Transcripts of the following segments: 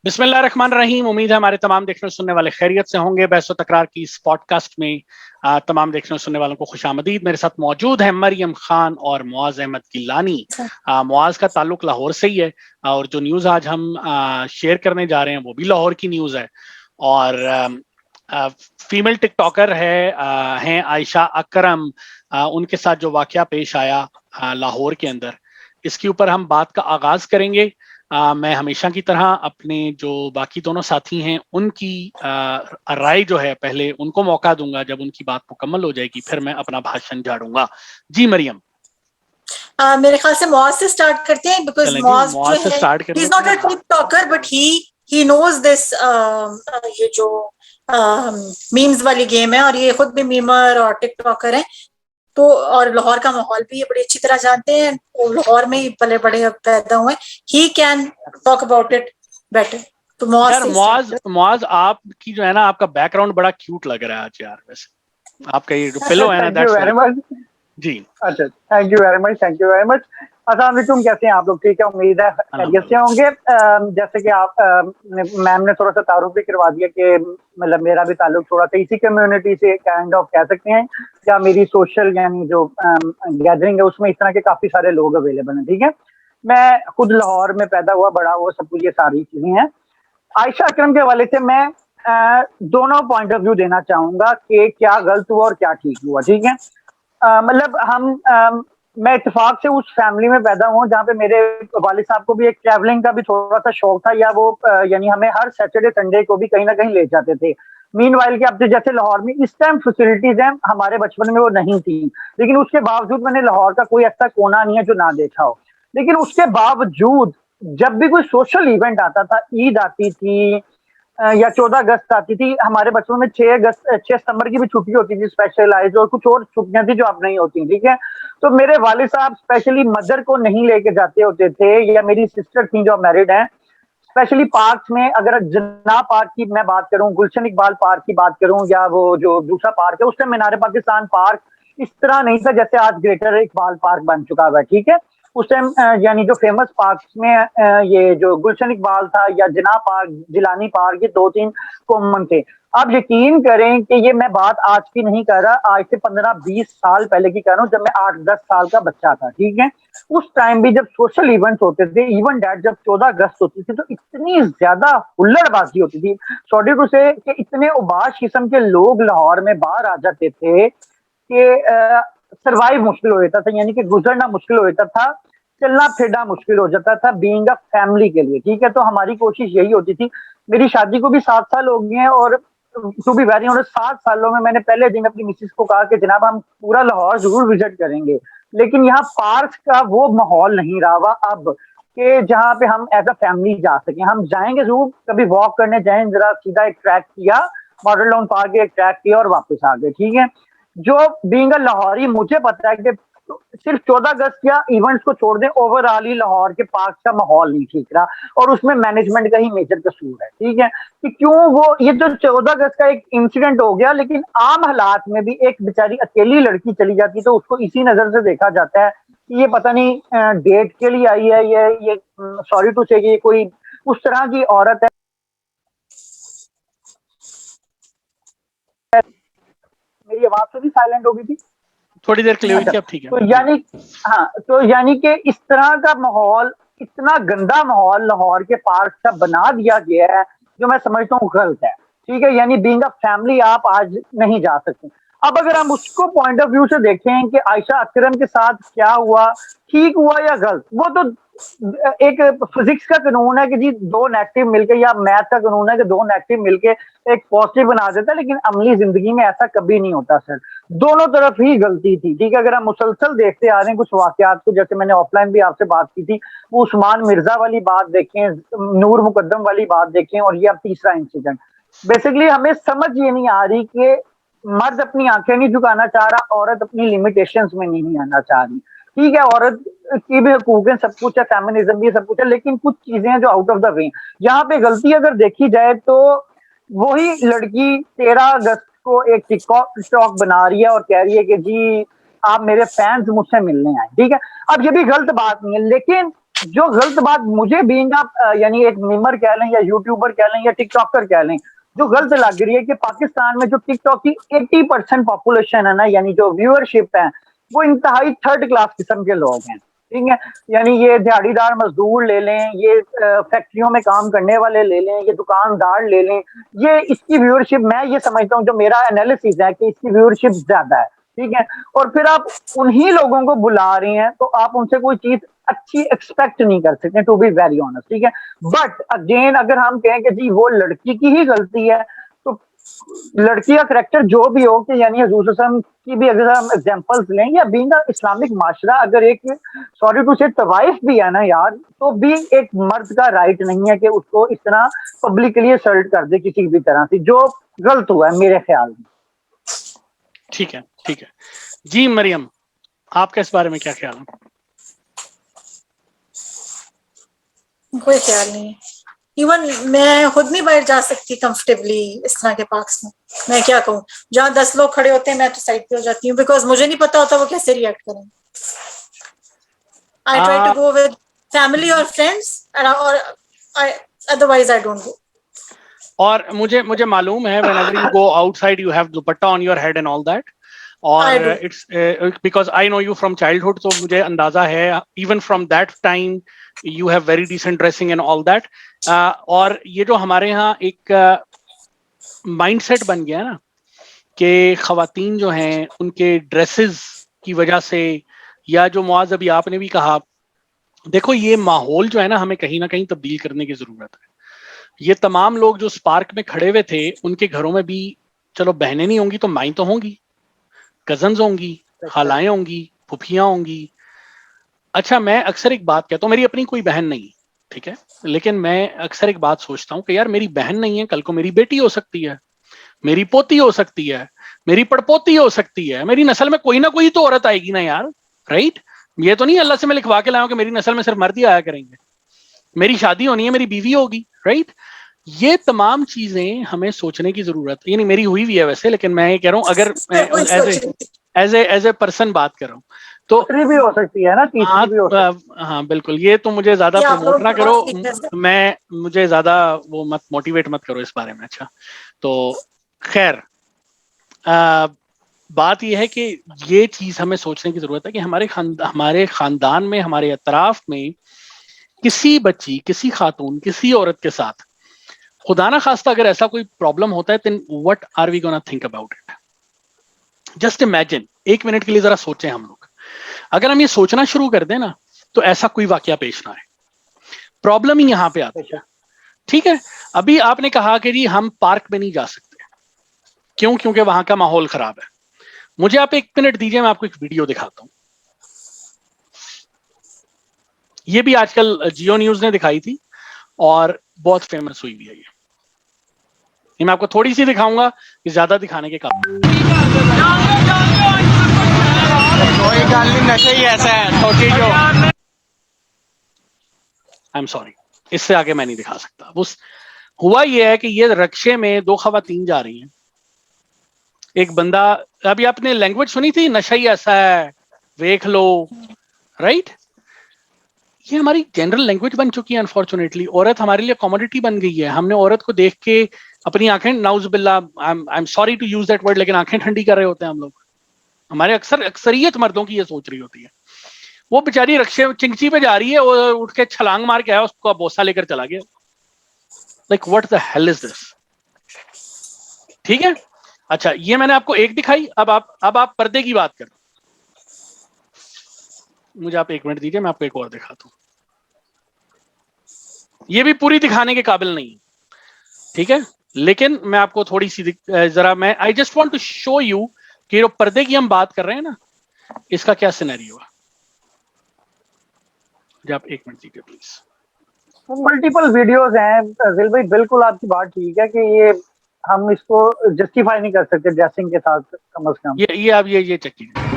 बिस्मिल्लाहिर्रहमानिर्रहीम। उम्मीद है हमारे तमाम देखने सुनने वाले खैरियत से होंगे। बहस व तकरार की इस पॉडकास्ट में तमाम देखने सुनने वालों को खुशामदीद। मेरे साथ मौजूद है मरियम खान और मुआज अहमद गिलानी। मुआज का ताल्लुक लाहौर से ही है और जो न्यूज़ आज हम शेयर करने जा रहे हैं वो भी लाहौर की न्यूज़ है। और फीमेल टिकटॉकर हैं आयशा अकरम। उनके साथ जो वाकया पेश आया लाहौर के अंदर, इसके ऊपर हम बात का आगाज करेंगे। मैं हमेशा की तरह अपने जो बाकी दोनों साथी हैं उनकी राय जो है पहले उनको मौका दूंगा। जब उनकी बात मुकम्मल हो जाएगी फिर मैं अपना भाषण झाड़ूंगा। जी मरियम। मेरे ख्याल से मौज से स्टार्ट करते हैं बिकॉज मौज जो है he is not a TikToker but he knows this ये जो मीम्स वाली गेम है और ये खुद भी मीमर और टिक टॉकर है तो और लाहौर का माहौल भी ये बड़ी अच्छी तरह जानते हैं। वो लाहौर में ही पले बड़े पैदा हुए। He can talk about it better. तो यार मौज आपकी जो है ना, आपका बैकग्राउंड बड़ा क्यूट लग रहा है आज यार। वैसे आपका ये जो पिलो है ना, दैट्स वेरी मच जी। अच्छा, थैंक यू वेरी मच। अस्सलाम वालेकुम, कैसे हैं आप लोग? ठीक है, उम्मीद है खैरियत से होंगे। जैसे कि आप मैम ने थोड़ा सा तारुफ भी करवा दिया कि मतलब मेरा भी ताल्लुक थोड़ा सा इसी कम्युनिटी से काइंड ऑफ कह सकते हैं, या मेरी सोशल यानी जो गैदरिंग है उसमें इस तरह के काफी सारे लोग अवेलेबल हैं। ठीक है, मैं खुद लाहौर में पैदा हुआ बड़ा हुआ, सब कुछ ये सारी चीजें हैं। आयशा अकरम के हवाले से मैं दोनों पॉइंट ऑफ व्यू देना चाहूंगा कि क्या गलत हुआ और क्या ठीक हुआ। ठीक है, मतलब मैं इत्तेफाक से उस फैमिली में पैदा हुआ जहाँ पे मेरे वालिद साहब को भी एक ट्रैवलिंग का भी थोड़ा सा शौक था, या वो यानी हमें हर सैटरडे संडे को भी कहीं ना कहीं ले जाते थे। मीनवाइल के अब जैसे लाहौर में इस टाइम फैसिलिटीज हैं, हमारे बचपन में वो नहीं थी, लेकिन उसके बावजूद मैंने लाहौर का कोई ऐसा कोना नहीं है जो ना देखा हो। लेकिन उसके बावजूद जब भी कोई सोशल इवेंट आता था, ईद आती थी या 14 अगस्त आती थी, हमारे बचपन में 6 सितंबर की भी छुट्टी होती थी स्पेशलाइज, और कुछ और छुट्टियां थी जो अब नहीं होती। ठीक है, तो मेरे वालिद साहब स्पेशली मदर को नहीं लेके जाते होते थे, या मेरी सिस्टर थी जो मैरिड है, स्पेशली पार्क्स में। अगर जना पार्क की मैं बात करूं, गुलशन इकबाल पार्क की बात करूं, या वो जो दूसरा पार्क है उस टाइम मीनार पाकिस्तान पार्क इस तरह नहीं था जैसे आज ग्रेटर इकबाल पार्क बन चुका हुआ है। ठीक है, उस टाइम यानी जो फेमस पार्क में ये जो गुलशन इकबाल था या जना पार्क, जिलानी पार्क, ये 2-3 कॉमन थे। आप यकीन करें कि ये मैं बात आज की नहीं कर रहा, आज से 15-20 साल पहले की कर रहा हूँ, जब मैं 8-10 साल का बच्चा था। ठीक है, उस टाइम भी जब सोशल इवेंट्स होते थे, इवन डेट जब 14 अगस्त होती थी, तो इतनी ज्यादा हुल्लड़बाजी होती थी, सॉरी टू से, कि इतने उबाश किस्म के लोग लाहौर में बाहर आ जाते थे कि सरवाइव मुश्किल हो जाता था, यानी कि गुजरना मुश्किल हो जाता था, चलना फिरना मुश्किल हो जाता था बीइंग अ फैमिली के लिए। ठीक है, तो हमारी कोशिश यही होती थी। मेरी शादी को भी 7 साल हो गए हैं, और टू बी वेरी ऑनेस्ट 7 सालों में मैंने पहले दिन अपनी मिसेस को कहा कि जनाब हम पूरा लाहौर जरूर विजिट करेंगे, लेकिन यहाँ पार्क का वो माहौल नहीं रहा हुआ अब कि जहाँ पे हम एज अ फैमिली जा सकें। हम जाएंगे जरूर, कभी वॉक करने जाएं, जरा सीधा एक ट्रैक किया, मॉडल टाउन पार्क एक ट्रैक किया और वापस आ गए। ठीक है, जो बीइंग अ लाहौरी मुझे पता है कि सिर्फ 14 अगस्त या इवेंट्स को छोड़ दें, ओवरऑल ही लाहौर के पार्क का माहौल नहीं ठीक रहा, और उसमें मैनेजमेंट का ही मेजर कसूर है। ठीक है, कि क्यों वो ये जो 14 अगस्त का एक इंसिडेंट हो गया, लेकिन आम हालात में भी एक बेचारी अकेली लड़की चली जाती तो उसको इसी नजर से देखा जाता है कि ये पता नहीं डेट के लिए आई है, ये सॉरी टू से, ये कोई उस तरह की औरत है। मेरी आवाज तो भी साइलेंट हो गई थी, थोड़ी देर के लिए हुई थी, अब ठीक है। तो यानी हाँ, तो यानी कि इस तरह का माहौल, इतना गंदा माहौल लाहौर के पार्क का बना दिया गया है, जो मैं समझता हूँ गलत है। ठीक है, यानी बीइंग अ फैमिली आप आज नहीं जा सकते। अब अगर हम उसको पॉइंट ऑफ व्यू से देखें कि आयशा अकरम के साथ क्या हुआ, ठीक हुआ या गलत, वो तो एक फिजिक्स का कानून है कि जी 2 नेगेटिव मिलके, या मैथ का कानून है कि 2 नेगेटिव मिलके एक पॉजिटिव बना देता है, लेकिन अमली जिंदगी में ऐसा कभी नहीं होता सर। दोनों तरफ ही गलती थी। ठीक है, अगर हम मुसलसल देखते आ रहे हैं कुछ वाकयात को, जैसे मैंने ऑफलाइन भी आपसे बात की थी, वो उस्मान मिर्जा वाली बात देखें, नूर मुकद्दम वाली बात देखें, और ये अब तीसरा इंसिडेंट। बेसिकली हमें समझ ये नहीं आ रही कि मर्द अपनी आंखें नहीं झुकाना चाह रहा, औरत अपनी लिमिटेशंस में नहीं आना चाह रही। ठीक है, औरत की भी हकूक है, सब कुछ है, फेमिनिज्म भी सब कुछ है, लेकिन कुछ चीजें हैं जो आउट ऑफ द वे। यहाँ पे गलती अगर देखी जाए तो वही लड़की 13 अगस्त को एक टिकटॉक बना रही है और कह रही है कि जी आप मेरे फैंस मुझसे मिलने आए। ठीक है, अब ये भी गलत बात नहीं है, लेकिन जो गलत बात मुझे बीइंग यानी एक मीमर कह लें या यूट्यूबर कह लें या टिकटॉकर कह लें, जो गलत लग रही है कि पाकिस्तान में जो टिकटॉक की 80% पॉपुलेशन है ना, यानी जो व्यूअरशिप है, वो इंतहाई थर्ड क्लास किस्म के लोग हैं। ठीक है, यानी ये दिहाड़ीदार मजदूर ले लें, ये फैक्ट्रियों में काम करने वाले ले लें, ये दुकानदार ले लें, ये इसकी व्यूअरशिप, मैं ये समझता हूँ, जो मेरा एनालिसिस है कि इसकी व्यूअरशिप ज्यादा है। ठीक है, और फिर आप उन्हीं लोगों को बुला रहे हैं, तो आप उनसे कोई चीज अच्छी एक्सपेक्ट नहीं कर सकते, टू बी वेरी ऑनेस्ट। ठीक है, बट अगेन अगर हम कहें कि जी वो लड़की की ही गलती है, तो लड़की का करेक्टर जो भी हो, कि यानी हजूर सल्लल्लाहु अलैहि वसल्लम की भी अगर हम एग्जांपल्स लें, या बीइंग इस्लामिक माशरा, अगर एक सॉरी टू से तवाइफ भी है ना यार, तो भी एक मर्द का राइट नहीं है कि उसको इस तरह पब्लिकली असल्ट कर दे किसी भी तरह से, जो गलत हुआ है मेरे ख्याल में। ठीक है, ठीक है जी। मरियम, आपका इस बारे में क्या ख्याल है? कोई ख्याल नहीं है। इवन मैं खुद नहीं बैठ जा सकती कंफर्टेबली इस तरह के पार्क्स में। मैं क्या कहूँ, जहाँ 10 लोग खड़े होते हैं मैं तो साइड पे हो जाती हूँ, बिकॉज मुझे नहीं पता होता वो कैसे रिएक्ट करेंगे। I try to go with family और फ्रेंड्स, और अदरवाइज आई डोंट गो। और मुझे मालूम है whenever you go outside you have dupatta on your head and all that, और it's because I know you from childhood, तो मुझे अंदाजा है even from that time you have very decent dressing and all that। और ये जो हमारे यहाँ एक माइंडसेट बन गया ना कि खवातीन जो हैं उनके ड्रेसेस की वजह से, या जो मुआज अभी आपने भी कहा, देखो ये माहौल जो है ना हमें कहीं ना कहीं तब्दील करने की जरूरत है। ये तमाम लोग जो स्पार्क में खड़े हुए थे, उनके घरों में भी चलो बहनें नहीं होंगी तो माई तो होंगी, कजन्स होंगी, खालाएं होंगी, फुफियां होंगी। अच्छा, मैं अक्सर एक बात कहता हूँ, मेरी अपनी कोई बहन नहीं, ठीक है, लेकिन मैं अक्सर एक बात सोचता हूँ कि यार मेरी बहन नहीं है, कल को मेरी बेटी हो सकती है, मेरी पोती हो सकती है, मेरी पड़पोती हो सकती है, मेरी नस्ल में कोई ना कोई तो औरत आएगी ना यार, राइट? ये तो नहीं अल्लाह से मैं लिखवा के लाया हूं कि मेरी नस्ल में सिर्फ मर्द ही आया करेंगे। मेरी शादी होनी है, मेरी बीवी होगी, राइट? ये तमाम चीजें हमें सोचने की जरूरत है। यानी मेरी हुई भी है वैसे, लेकिन मैं ये कह रहा हूँ अगर एज ए पर्सन बात कर रहा हूँ तो भी हो सकती है ना, तीसरी भी हो सकती है। हाँ बिल्कुल, ये तो मुझे ज्यादा प्रमोट ना करो, मुझे ज्यादा वो मत मोटिवेट मत करो इस बारे में। अच्छा, तो खैर बात यह है कि ये चीज हमें सोचने की जरूरत है कि हमारे खानदान में, हमारे अतराफ में किसी बच्ची, किसी खातून, किसी औरत के साथ खुदा ना खास्ता अगर ऐसा कोई प्रॉब्लम होता है, then what are we gonna think about it? Just imagine, एक मिनट के लिए जरा सोचें हम लोग, अगर हम ये सोचना शुरू कर दें ना तो ऐसा कोई वाकया पेश ना आए। प्रॉब्लम ही यहां पे आती है। ठीक है, अभी आपने कहा कि जी हम पार्क में नहीं जा सकते, क्यों? क्योंकि वहां का माहौल खराब है। मुझे आप एक मिनट दीजिए, मैं आपको एक वीडियो दिखाता हूं। ये भी आजकल जियो न्यूज ने दिखाई थी और बहुत फेमस हुई भी है। ये मैं आपको थोड़ी सी दिखाऊंगा कि ज्यादा दिखाने के काबिल कोई गल नहीं, नशा ही ऐसा है तो कि जो आई एम सॉरी, इससे आगे मैं नहीं दिखा सकता। उस हुआ ये है कि ये रक्शे में दो खवातीन जा रही हैं, एक बंदा, अभी आपने लैंग्वेज सुनी थी, नशा ही ऐसा है, देख लो, राइट? ये हमारी जनरल लैंग्वेज बन चुकी है अनफॉर्चुनेटली। औरत हमारे लिए कमोडिटी बन गई है। हमने औरत को देख के अपनी आंखें, नाउजुबिल्लाह, I am sorry to use that word, लेकिन आंखें ठंडी कर रहे होते हैं हम लोग। हमारे अक्सरियत मर्दों की ये सोच रही होती है। वो बेचारी रक्शे चिंगची पे जा रही है, वो उठ के छलांग मार के आया, उसको बोसा लेकर चला गया। Like what the hell is this? ठीक है, अच्छा, ये मैंने आपको एक दिखाई। अब आप पर्दे की बात करो। मुझे आप एक मिनट दीजिए, मैं आपको एक और दिखाता हूं। ये भी पूरी दिखाने के काबिल नहीं, ठीक है, लेकिन मैं आपको थोड़ी सी जरा, मैं I just want to show you कि जो पर्दे की हम बात कर रहे हैं ना, इसका क्या सिनेरियो है। आप एक मिनट दीजिए प्लीज। मल्टीपल वीडियोस हैं दिल भाई, बिल्कुल आपकी बात ठीक है कि ये हम इसको जस्टिफाई नहीं कर सकते ड्रेसिंग के साथ, कम से कम। ये आप ये चेक कीजिए।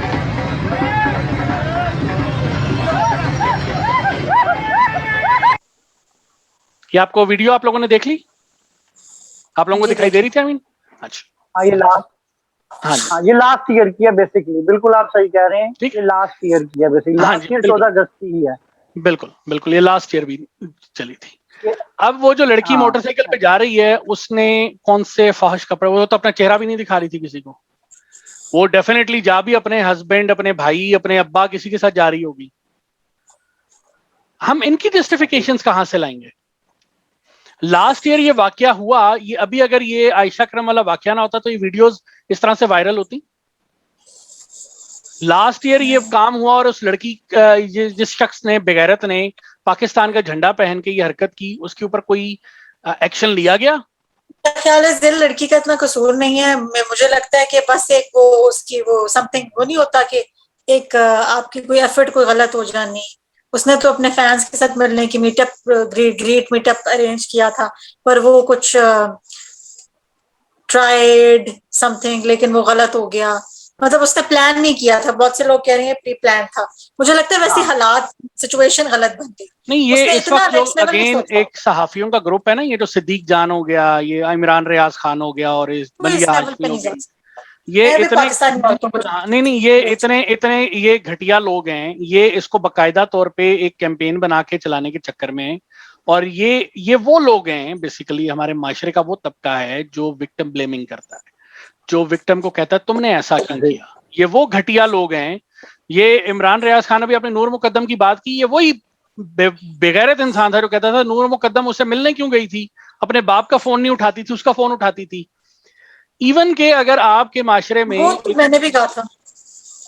ये आपको वीडियो आप लोगों ने देख ली? आप लोगों को दिखाई दे रही थी? आई मीन, अच्छा, हाँ, ये लास्ट ईयर की है बेसिकली। बिल्कुल आप सही कह रहे हैं, ये लास्ट ईयर की है बेसिकली। लास्ट ईयर 14 अगस्त की ही है। बिल्कुल बिल्कुल, ये लास्ट ईयर भी चली थी। अब वो जो लड़की मोटरसाइकिल पे जा रही है, उसने कौन से फाहिश कपड़े, वो तो अपना चेहरा भी नहीं दिखा रही थी किसी को। वो डेफिनेटली जा भी अपने हस्बैंड, अपने भाई, अपने अब्बा, किसी के साथ जा रही होगी। हम इनकी जस्टिफिकेशंस कहां से लाएंगे? लास्ट ईयर ये वाकया हुआ, ये अभी अगर ये आयशा करम वाला वाकया ना होता तो ये वीडियोस इस तरह से वायरल होती? लास्ट ईयर ये काम हुआ और उस लड़की, जिस शख्स ने, बेगैरत ने पाकिस्तान का झंडा पहन के ये हरकत की, उसके ऊपर कोई एक्शन लिया गया? ख्याल है दिल लड़की का इतना कसूर नहीं है। मुझे लगता है कि बस एक वो उसकी वो समथिंग वो नहीं होता कि एक आपकी कोई एफर्ट कोई गलत हो जानी। उसने तो अपने फैंस के साथ मिलने की मीटअप, ग्रेट मीटअप अरेंज किया था, पर वो कुछ ट्राइड समथिंग, लेकिन वो गलत हो गया। मतलब उसने प्लान नहीं किया था। बहुत से लोग कह रहे हैं प्री प्लान था। मुझे लगता है वैसे हालात, सिचुएशन गलत बन गई। नहीं, ये इस वक्त जो अगेन एक सहाफियों का ग्रुप है ना, ये जो सिद्दीक जान हो गया, ये इमरान रियाज खान हो गया, और इस बलिया हाशमी हो गया, ये इतने नहीं, ये इतने ये घटिया लोग हैं। ये इसको बकायदा तौर पे एक कैंपेन बना के चलाने के चक्कर में, और ये वो लोग हैं बेसिकली, हमारे माशरे का वो तबका है जो विक्टिम ब्लेमिंग करता है, जो विक्टिम को कहता है तुमने ऐसा क्यों किया। ये वो घटिया लोग हैं। ये इमरान रियाज खान अभी अपने नूर मुकद्दम की बात की, ये वही बेगैरत इंसान था जो कहता था नूर मुकद्दम उससे मिलने क्यों गई थी, अपने बाप का फोन नहीं उठाती थी, उसका फोन उठाती थी। इवन के अगर आपके माशरे में, वो तो मैंने भी कहा था,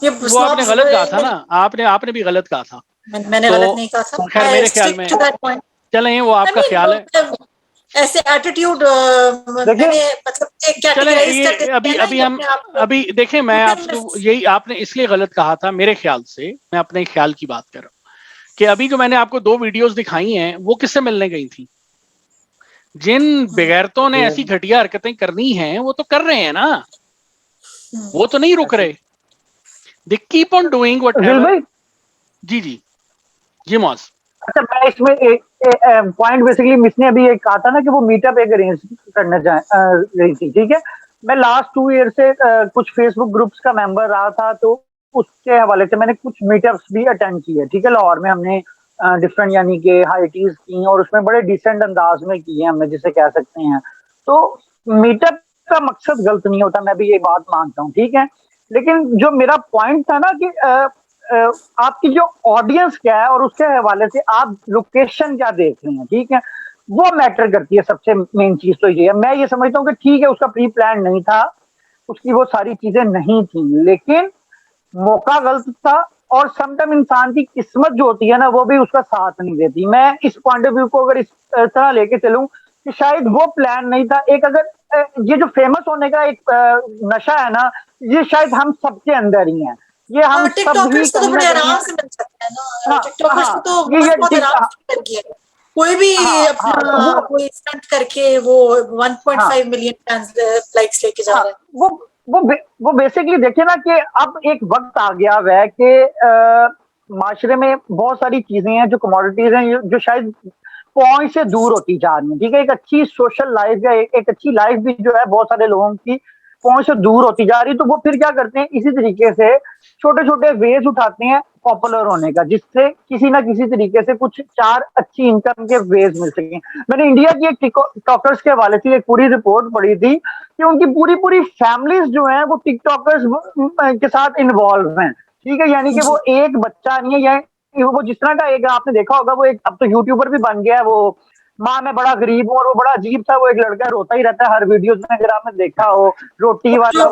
ये वो आपने गलत कहा था ना, आपने भी गलत कहा था। मैंने तो, गलत नहीं कहा था। खैर मेरे ख्याल में चलें, वो आपका ख्याल है। ऐसे एटीट्यूड मतलब अभी देखें, मैं आपको यही, आपने इसलिए गलत कहा था मेरे ख्याल से, मैं अपने ख्याल की बात कर रहा हूं कि अभी जो मैंने आपको 2 वीडियोस दिखाई हैं, वो किससे मिलने गई थी? जिन बेगैरतों ने ऐसी घटिया हरकतें करनी हैं, वो तो कर रहे हैं ना, वो तो नहीं रुक रहे। They keep on doing whatever. जी जी जी मौज। अच्छा, मैं इसमें एक पॉइंट बेसिकली मिस ने अभी एक कहा था ना कि वो मीटअप एक अरेंज करने रही थी, ठीक है। मैं लास्ट 2 ईयर से कुछ फेसबुक ग्रुप्स का मेंबर रहा था, तो उसके हवाले से मैंने कुछ मीटअप्स भी अटेंड किए, ठीक है। लाहौर में हमने डिफरेंट यानी कि हाइटीज की, और उसमें बड़े डिसेंट अंदाज में किए हमने, जिसे कह सकते हैं। तो मीटअप का मकसद गलत नहीं होता, मैं भी ये बात मानता हूँ, ठीक है। लेकिन जो मेरा पॉइंट था ना कि आपकी जो ऑडियंस क्या है और उसके हवाले से आप लोकेशन क्या देख रहे हैं, ठीक है, वो मैटर करती है। सबसे मेन चीज तो ये है, मैं ये समझता हूँ कि ठीक है उसका प्री प्लान नहीं था, उसकी वो सारी चीजें नहीं थी, लेकिन मौका गलत था। और समटाइम इंसान की किस्मत जो होती है ना, वो भी उसका साथ नहीं देती। मैं इस पॉइंट ऑफ व्यू को अगर इस तरह लेके चलूं कि शायद वो प्लान नहीं था। एक अगर ये जो फेमस होने का एक नशा है ना, ये शायद हम सबके अंदर ही है। ये हम सब ही तो बड़े आराम से मिल सकते हैं ना। टिकटॉकर्स को तो बहुत आराम से मिल गया। कोई भी अपना कोई स्टंट करके वो 1.5 मिलियन लाइक्स लेके जा रहा है। वो बेसिकली देखिए ना कि अब एक वक्त आ गया है कि माशरे में बहुत सारी चीजें हैं, जो कमोडिटीज हैं, जो शायद पॉइंट से दूर होती जा रही है, ठीक है। एक अच्छी सोशल लाइफ या एक अच्छी लाइफ भी जो है बहुत सारे लोगों की पॉइंट से दूर होती जा रही। तो वो फिर क्या करते हैं, इसी तरीके से छोटे छोटे वेज उठाते हैं पॉपुलर होने का, जिससे किसी ना किसी तरीके से कुछ 4 अच्छी इनकम के वेज मिल सके। मैंने इंडिया की एक टिकटॉकर्स के हवाले से एक पूरी रिपोर्ट पढ़ी थी कि उनकी पूरी फैमिलीज जो है वो टिकटॉकर्स के साथ इन्वॉल्व हैं, ठीक है। यानी कि वो एक बच्चा नहीं है, या वो जिस तरह का एक आपने देखा होगा, वो एक अब तो यूट्यूबर भी बन गया है, वो माँ मैं बड़ा गरीब हूँ, और वो बड़ा अजीब सा वो एक लड़का रोता ही रहता है हर वीडियोस में, अगर आपने देखा हो, रोटी वाला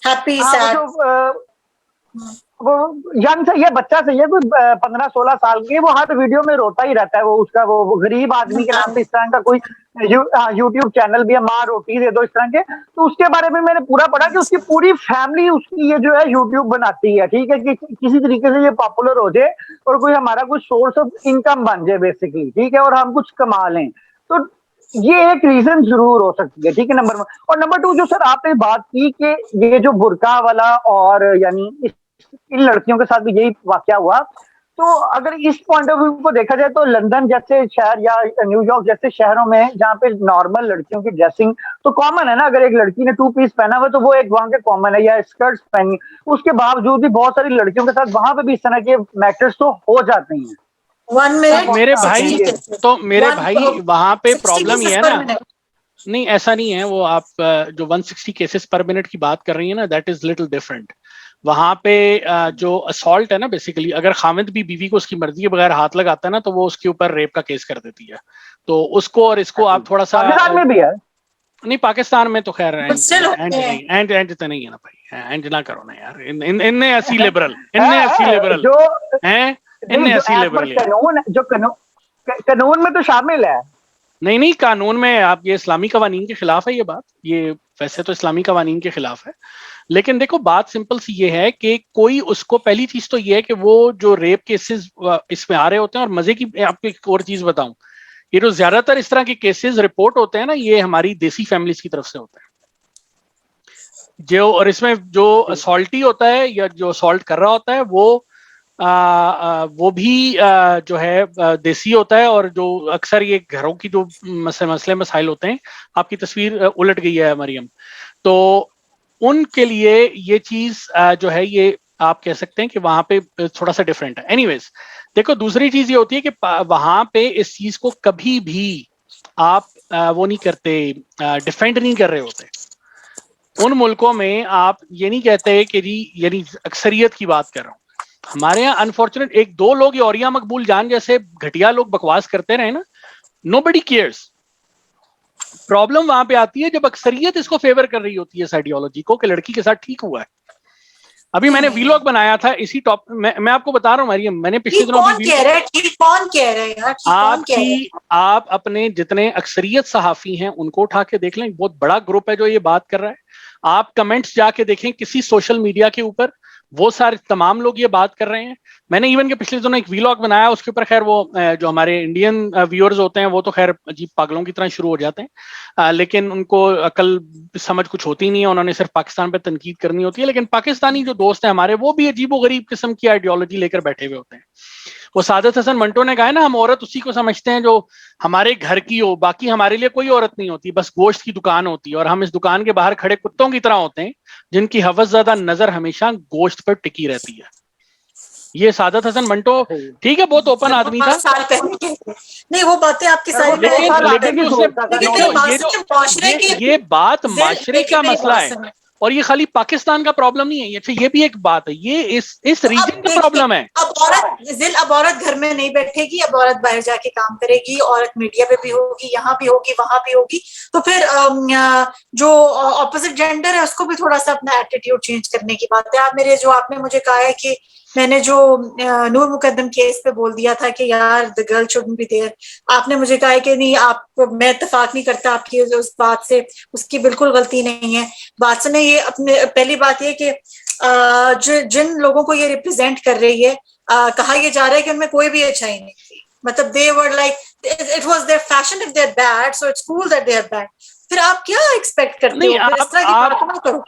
हैप्पी सैड, वो यंग से, ये बच्चा से, ये कोई 15-16 साल की, वो हर वीडियो में रोता ही रहता है। वो उसका वो गरीब आदमी के नाम पे इस तरह का कोई यूट्यूब चैनल भी है, माँ रोटी दे दो, इस तरह के। तो उसके बारे में मैंने पूरा पढ़ा कि उसकी पूरी फैमिली उसकी ये जो है यूट्यूब बनाती है, ठीक है, कि किसी तरीके से ये पॉपुलर हो जाए और कोई हमारा कुछ सोर्स ऑफ इनकम बन जाए बेसिकली, ठीक है, और हम कुछ कमा लें। तो ये एक रीजन जरूर हो सकती है, ठीक है, नंबर 1। और नंबर 2, जो सर आपने बात की कि ये जो बुर्का वाला, और यानी इन लड़कियों के साथ भी यही वाकया हुआ, तो अगर इस पॉइंट ऑफ व्यू को देखा जाए तो लंदन जैसे शहर या न्यूयॉर्क जैसे शहरों में जहाँ पे नॉर्मल लड़कियों की ड्रेसिंग तो कॉमन है ना, अगर एक लड़की ने 2 पीस पहना हुआ तो वो एक वहां के कॉमन है, या स्कर्ट्स पहनी, उसके बावजूद भी बहुत सारी लड़कियों के साथ वहां पे भी इस तरह के मैटर्स तो हो जाते हैं। 1 मिनट मेरे भाई वहां पे प्रॉब्लम ये है ना, नहीं ऐसा नहीं है, वो आप जो 160 केसेस पर मिनट की बात कर रही है ना, दैट इज लिटिल डिफरेंट। वहां पे जो असॉल्ट है ना, बेसिकली अगर खामिद भी बीवी को उसकी मर्जी के बगैर हाथ लगाता है ना, तो वो उसके ऊपर रेप का केस कर देती है। तो उसको और इसको आप थोड़ा सा, पाकिस्तान में भी है, नहीं पाकिस्तान में तो खैर एंड तो नहीं है ना भाई, एंड ना करो ना यार, इनने ऐसी लिबरल, जो हैं, इनने ऐसी लिबरल कानून जो कानून में तो शामिल है। नहीं कानून में आप, ये इस्लामी कवानीन के खिलाफ है ये बात, ये वैसे तो इस्लामी कवानीन के खिलाफ है। लेकिन देखो बात सिंपल सी ये है कि कोई उसको, पहली चीज तो ये है कि वो जो रेप केसेस इसमें आ रहे होते हैं, और मजे की आपको एक और चीज बताऊं, ये जो ज्यादातर इस तरह के केसेस रिपोर्ट होते हैं ना, ये हमारी देसी फैमिलीज की तरफ से होते हैं जो, और इसमें जो असॉल्टी होता है या जो असॉल्ट कर रहा होता है वो भी जो है देसी होता है, और जो अक्सर ये घरों की जो मसले मसाइल होते हैं, आपकी तस्वीर उलट गई है मरियम, तो उनके लिए ये चीज जो है, ये आप कह सकते हैं कि वहां पे थोड़ा सा डिफरेंट है। एनीवेज, देखो दूसरी चीज ये होती है कि वहां पे इस चीज को कभी भी आप वो नहीं करते, डिफेंड नहीं कर रहे होते। उन मुल्कों में आप ये नहीं कहते कि जी, यानी अक्सरियत की बात कर रहा हूं, हमारे यहाँ अनफॉर्चुनेट एक दो लोग, औरिया मकबूल जान जैसे घटिया लोग बकवास करते रहे ना, नोबडी केयर्स। प्रॉब्लम वहां पे आती है जब अक्सरियत इसको फेवर कर रही होती है इस आइडियोलॉजी को, कि लड़की के साथ ठीक हुआ है। अभी मैंने वीलॉग बनाया था इसी टॉपिक में, मैं आपको बता रहा हूँ मरियम, मैंने पिछले दिनों कौन कह रहा है यार, आप अपने जितने अक्सरियत सहाफी हैं उनको उठा के देख लें, बहुत बड़ा ग्रुप है जो ये बात कर रहा है। आप कमेंट्स जाके देखें किसी सोशल मीडिया के ऊपर, वो सारे तमाम लोग ये बात कर रहे हैं। मैंने इवन के पिछले दिनों एक वीलॉग बनाया, उसके ऊपर खैर वो जो हमारे इंडियन व्यूअर्स होते हैं वो तो खैर अजीब पागलों की तरह शुरू हो जाते हैं, लेकिन उनको अकल समझ कुछ होती नहीं है, उन्होंने सिर्फ पाकिस्तान पे तनकीद करनी होती है। लेकिन पाकिस्तानी जो दोस्त हैं हमारे, वो भी अजीब व गरीब किस्म की आइडियोलॉजी लेकर बैठे हुए होते हैं। वो सादत हसन मंटो ने कहा है ना, हम औरत उसी को समझते हैं जो हमारे घर की हो, बाकी हमारे लिए कोई औरत नहीं होती, बस गोश्त की दुकान होती है, और हम इस दुकान के बाहर खड़े कुत्तों की तरह होते हैं जिनकी हवस ज्यादा नजर हमेशा गोश्त पर टिकी रहती है। ये सादत हसन मंटो, ठीक है, बहुत ओपन आदमी था, नहीं वो बातें आपकी सारी, लेकिन ये बात माशरे का मसला है, और ये खाली पाकिस्तान का प्रॉब्लम नहीं है, ये भी एक बात है, ये इस रीजन का प्रॉब्लम है। अब औरत घर में नहीं बैठेगी, अब औरत बाहर जाके काम करेगी, औरत मीडिया पे भी होगी, यहाँ भी होगी, वहां भी होगी, तो फिर जो ऑपोजिट जेंडर है उसको भी थोड़ा सा अपना एटीट्यूड चेंज करने की बात है। आपने मुझे कहा है कि मैंने जो नूर मुकद्दम केस पे बोल दिया था कि यार the girl shouldn't be there, आपने मुझे कहा है कि नहीं, आपको मैं इत्तेफाक नहीं करता आपकी उस बात से, उसकी बिल्कुल गलती नहीं है। बात सुने, ये अपने पहली बात ये कि जिन लोगों को ये रिप्रेजेंट कर रही है, कहा यह जा रहा है कि उनमें कोई भी अच्छाई नहीं थी, मतलब they were like it was their fashion, if they are bad so it's cool that they are bad. फिर आप क्या एक्सपेक्ट करते हो? इस तरह की बात ना करो।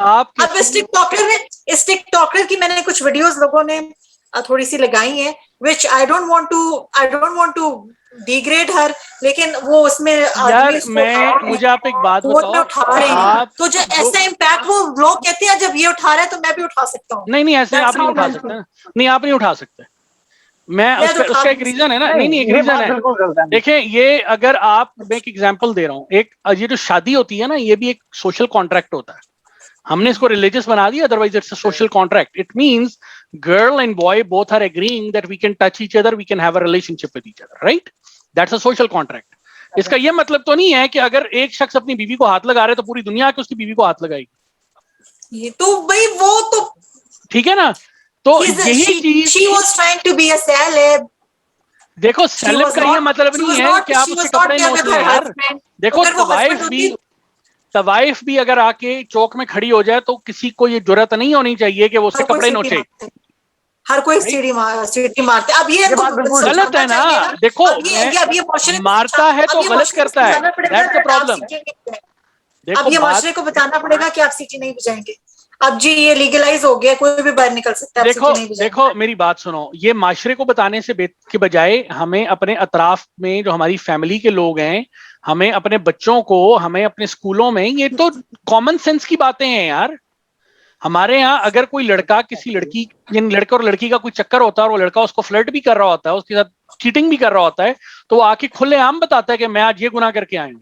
अब इस टिकटॉकर की मैंने कुछ वीडियोस लोगों ने थोड़ी सी लगाई हैं, which I don't want to degrade her, लेकिन वो उसमें यार मुझे आप एक बात बताओ, तो जो ऐसा इम्पैक्ट वो लोग कहते हैं जब ये उठा रहे हैं तो मैं भी उठा सकता हूँ। नहीं ऐसे आप नहीं उठा सकते, नहीं आप नहीं उठा सकते। मैं उसका एक रीजन है ना, नहीं एक रीजन है। देखें, ये अगर आप, मैं एक एग्जांपल दे रहा हूँ, एक ये जो शादी होती है ना, ये भी एक सोशल कॉन्ट्रैक्ट होता है। हमने इसको रिलीजियस बना दिया, otherwise it's a social contract. It means girl and boy both are agreeing that we can touch each other, we can have a relationship with each other, right? That's a social contract. इसका ये मतलब तो नहीं है कि अगर एक शख्स अपनी बीवी को हाथ लगा रहे तो पूरी दुनिया आके उसकी बीवी को हाथ लगाएगी। ये तो भाई वो तो ठीक है ना, तो यही चीज, she was trying to be a celeb। देखो सेलेब का ये मतलब नहीं है कि आप उसके कपड़े नोच लें यार। देखो तवाइफ भी अगर आके चौक में खड़ी हो जाए तो किसी को ये जुर्रत नहीं होनी चाहिए कि वो उसके कपड़े नोचे। हर कोई सीढ़ी मारते। अब ये गलत है ना, देखो मारता है तो गलत करता है, दैट्स द प्रॉब्लम। अब ये माशरे को बताना पड़ेगा कि आप सीटी नहीं बजाएंगे। अब जी ये लीगलाइज हो गया, कोई भी बाहर निकल सकता है। देखो मेरी बात सुनो, ये माशरे को बताने से के बजाय हमें अपने अतराफ में जो हमारी फैमिली के लोग हैं, हमें अपने बच्चों को, हमें अपने स्कूलों में, ये तो कॉमन सेंस की बातें हैं यार। हमारे यहाँ अगर कोई लड़का किसी लड़की, लड़के और लड़की का कोई चक्कर होता है और वो लड़का उसको फ्लर्ट भी कर रहा होता है, उसके साथ चीटिंग भी कर रहा होता है, तो वो आके खुलेआम बताता है कि मैं आज ये गुनाह करके आया हूं।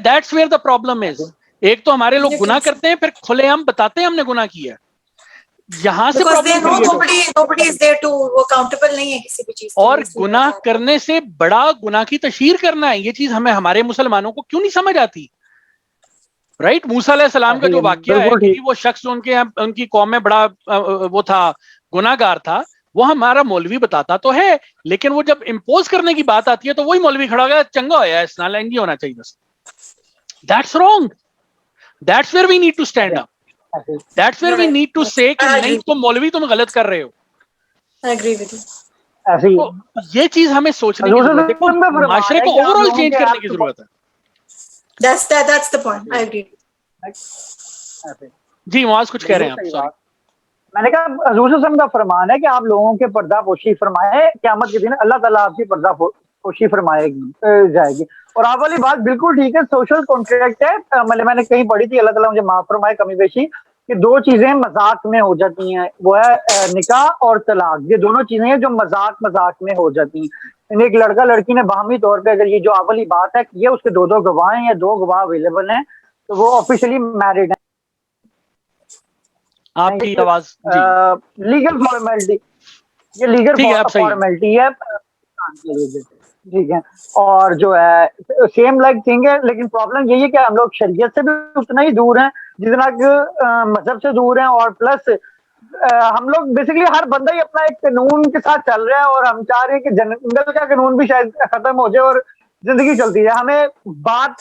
That's where the problem is. एक तो हमारे लोग गुनाह करते हैं, फिर खुलेआम बताते हैं हमने गुनाह किया। यहां से और गुनाह करने से बड़ा गुनाह की तशहीर करना है, ये चीज हमें, हमारे मुसलमानों को क्यों नहीं समझ आती? राइट, मूसा अलैहिस्सलाम का जो वाकया है कि वो शख्स जो उनकी कौम में बड़ा वो था, गुनाहगार था, वो हमारा मौलवी बताता तो है, लेकिन वो जब इम्पोज करने की बात आती है तो वही मौलवी खड़ा हो गया, चंगा होया इस नाल इंज होना चाहिए। That's wrong. That's where we need to stand up. That's where we need to say कि नहीं तुम मौलवी, तुम गलत कर रहे हो। तो ये चीज हमें सोचने की जरूरत है। देखो, माशरे को ओवरऑल चेंज करने की जरूरत है। That's the point. I agree. जी मुआज कुछ कह रहे हैं आप? सॉरी, मैंने कहा हुजूर सल्लल्लाहु अलैहि वसल्लम का फरमान है कि आप लोगों के पर्दा पोशी फरमाए, क़यामत के दिन अल्लाह ताला आपकी पर्दा पोशी फरमाएगी जाएगी। और आप वाली बात बिल्कुल ठीक है, सोशल कॉन्ट्रैक्ट है। मतलब मैंने कहीं पढ़ी थी, अल्लाह ताला मुझे माफ फरमाए कमी बेशी, कि दो चीजें मजाक में हो जाती हैं, वो है निकाह और तलाक। ये दोनों चीजें हैं जो मजाक में हो जाती हैं। एक लड़का लड़की ने बाहमी तौर पे अगर ये जो वाली बात है कि ये उसके दो गवाह हैं या दो गवाह अवेलेबल हैं, तो वो ऑफिशियली मैरिड है। आपकी आवाज लीगल फॉर्मेलिटी, ये लीगल फॉर्मेलिटी है, ठीक है। और जो है सेम लाइक थिंग है, लेकिन प्रॉब्लम यही है कि हम लोग शरीयत से भी उतना ही दूर हैं जितना मजहब से दूर हैं। और प्लस हम लोग बेसिकली हर बंदा ही अपना एक कानून के साथ चल रहा है, और हम चाह रहे हैं कि जंगल का कानून भी शायद खत्म हो जाए और जिंदगी चलती जाए। हमें बात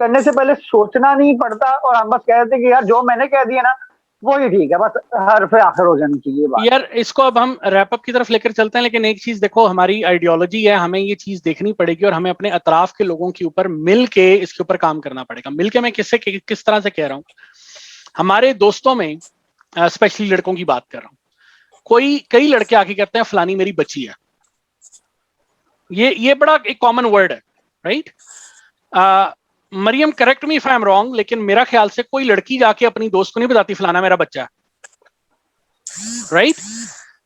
करने से पहले सोचना नहीं पड़ता, और हम बस कहते हैं कि यार जो मैंने कह दिया ना वही ठीक है, बस हर आखिर हो जानी चाहिए बात। यार इसको अब हम रैप अप की तरफ लेकर चलते हैं, लेकिन एक चीज देखो, हमारी आइडियोलॉजी है, हमें ये चीज देखनी पड़ेगी और हमें अपने अतराफ के लोगों के ऊपर मिल के इसके ऊपर काम करना पड़ेगा। मिल के मैं किस तरह से कह रहा हूँ, हमारे दोस्तों में स्पेशली लड़कों की बात कर रहा हूँ, कई लड़के आके कहते हैं फलानी मेरी बच्ची है। ये बड़ा एक कॉमन वर्ड है, right? Mariam correct me if I am wrong, लेकिन मेरा ख्याल से कोई लड़की जाके अपनी दोस्त को नहीं बताती फलाना मेरा बच्चा है, राइट?